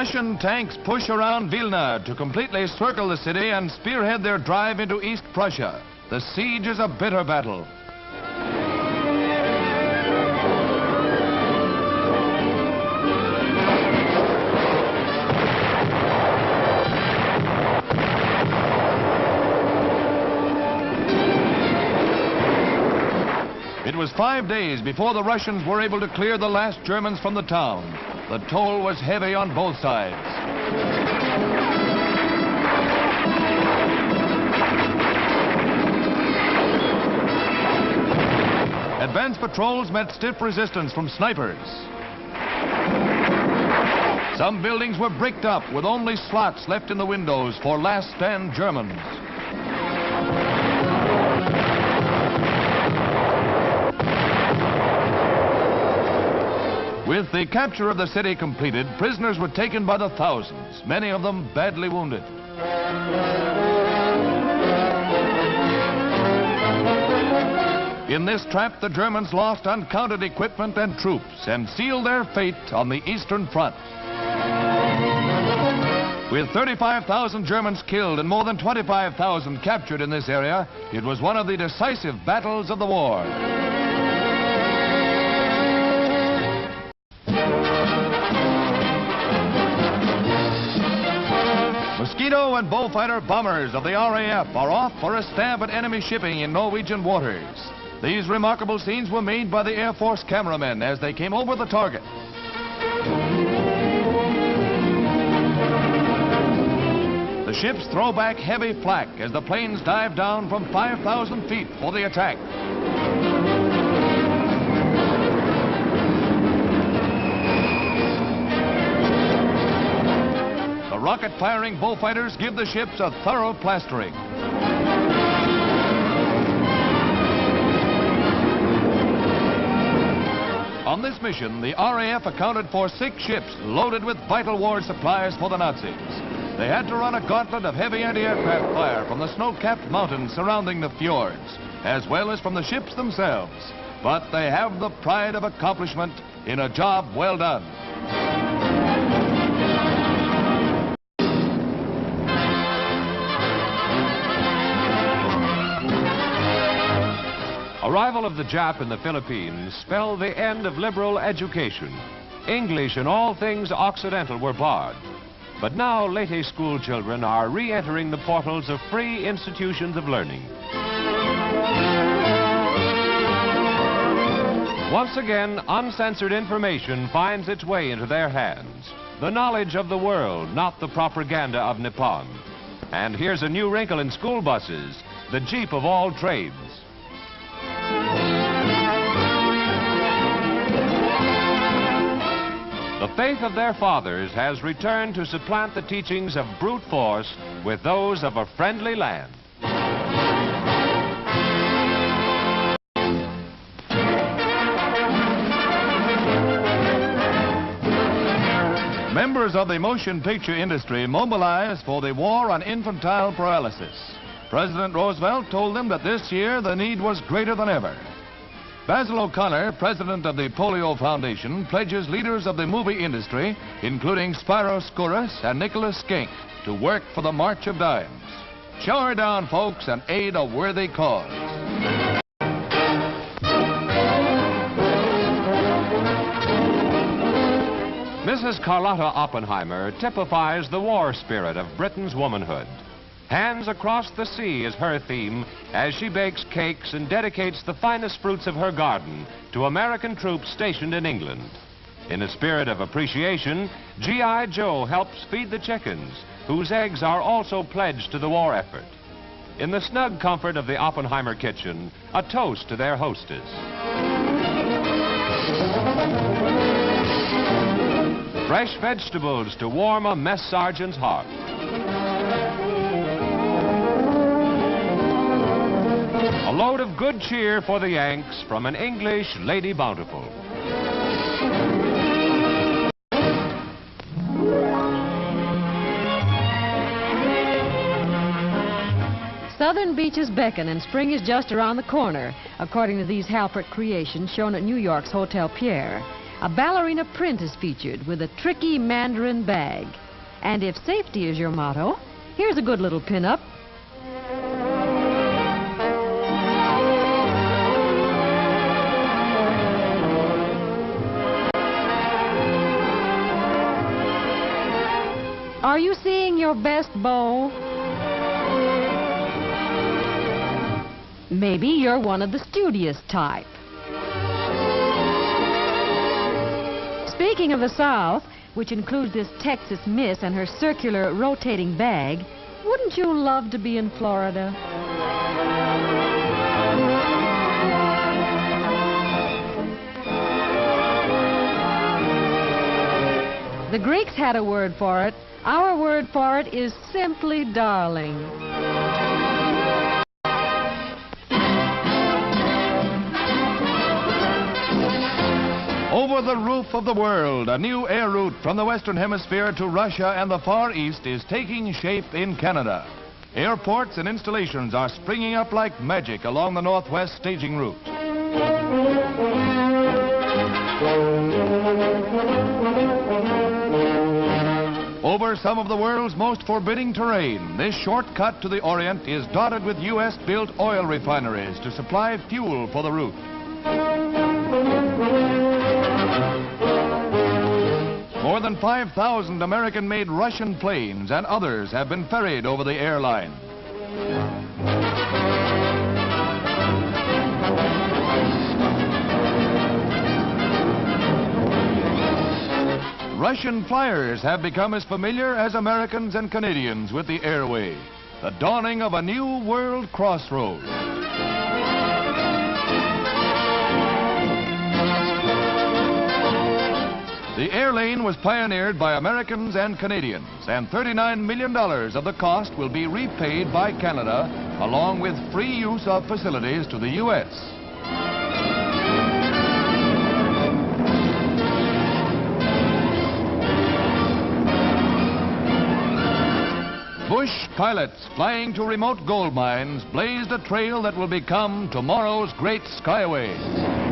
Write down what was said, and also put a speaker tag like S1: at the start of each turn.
S1: Russian tanks push around Vilna to completely circle the city and spearhead their drive into East Prussia. The siege is a bitter battle. It was 5 days before the Russians were able to clear the last Germans from the town. The toll was heavy on both sides. Advance patrols met stiff resistance from snipers. Some buildings were bricked up with only slots left in the windows for last stand Germans. With the capture of the city completed, prisoners were taken by the thousands, many of them badly wounded. In this trap, the Germans lost uncounted equipment and troops and sealed their fate on the Eastern Front. With 35,000 Germans killed and more than 25,000 captured in this area, it was one of the decisive battles of the war. Mosquito and Bullfighter bombers of the RAF are off for a stab at enemy shipping in Norwegian waters. These remarkable scenes were made by the Air Force cameramen as they came over the target. The ships throw back heavy flak as the planes dive down from 5,000 feet for the attack. Rocket-firing bullfighters give the ships a thorough plastering. On this mission, the RAF accounted for 6 ships loaded with vital war supplies for the Nazis. They had to run a gauntlet of heavy anti-aircraft fire from the snow-capped mountains surrounding the fjords, as well as from the ships themselves. But they have the pride of accomplishment in a job well done.
S2: Arrival of the Jap in the Philippines spelled the end of liberal education. English and all things Occidental were barred. But now Leyte school children are re-entering the portals of free institutions of learning. Once again, uncensored information finds its way into their hands. The knowledge of the world, not the propaganda of Nippon. And here's a new wrinkle in school buses, the Jeep of all trades. The faith of their fathers has returned to supplant the teachings of brute force with those of a friendly land.
S1: Members of the motion picture industry mobilized for the war on infantile paralysis. President Roosevelt told them that this year the need was greater than ever. Basil O'Connor, president of the Polio Foundation, pledges leaders of the movie industry, including Spyro Skouras and Nicholas Skink, to work for the March of Dimes. Shower down, folks, and aid a worthy cause.
S2: Mrs. Carlotta Oppenheimer typifies the war spirit of Britain's womanhood. Hands across the sea is her theme as she bakes cakes and dedicates the finest fruits of her garden to American troops stationed in England. In a spirit of appreciation, G.I. Joe helps feed the chickens, whose eggs are also pledged to the war effort. In the snug comfort of the Oppenheimer kitchen, a toast to their hostess. Fresh vegetables to warm a mess sergeant's heart. A load of good cheer for the Yanks from an English Lady Bountiful.
S3: Southern beaches beckon and spring is just around the corner, according to these Halpert creations shown at New York's Hotel Pierre. a ballerina print is featured with a tricky mandarin bag. And if safety is your motto, here's a good little pin-up. Are you seeing your best beau? Maybe you're one of the studious type. Speaking of the South, which includes this Texas Miss and her circular rotating bag, wouldn't you love to be in Florida? The Greeks had a word for it. Our word for it is simply darling.
S1: Over the roof of the world, a new air route from the Western Hemisphere to Russia and the Far East is taking shape in Canada. Airports and installations are springing up like magic along the Northwest staging route. Over some of the world's most forbidding terrain, this shortcut to the Orient is dotted with U.S.-built oil refineries to supply fuel for the route. More than 5,000 American-made Russian planes and others have been ferried over the airline. Russian flyers have become as familiar as Americans and Canadians with the Airway, the dawning of a new world crossroad. The air lane was pioneered by Americans and Canadians, and $39 million of the cost will be repaid by Canada, along with free use of facilities to the U.S. Bush pilots flying to remote gold mines blazed a trail that will become tomorrow's great skyway.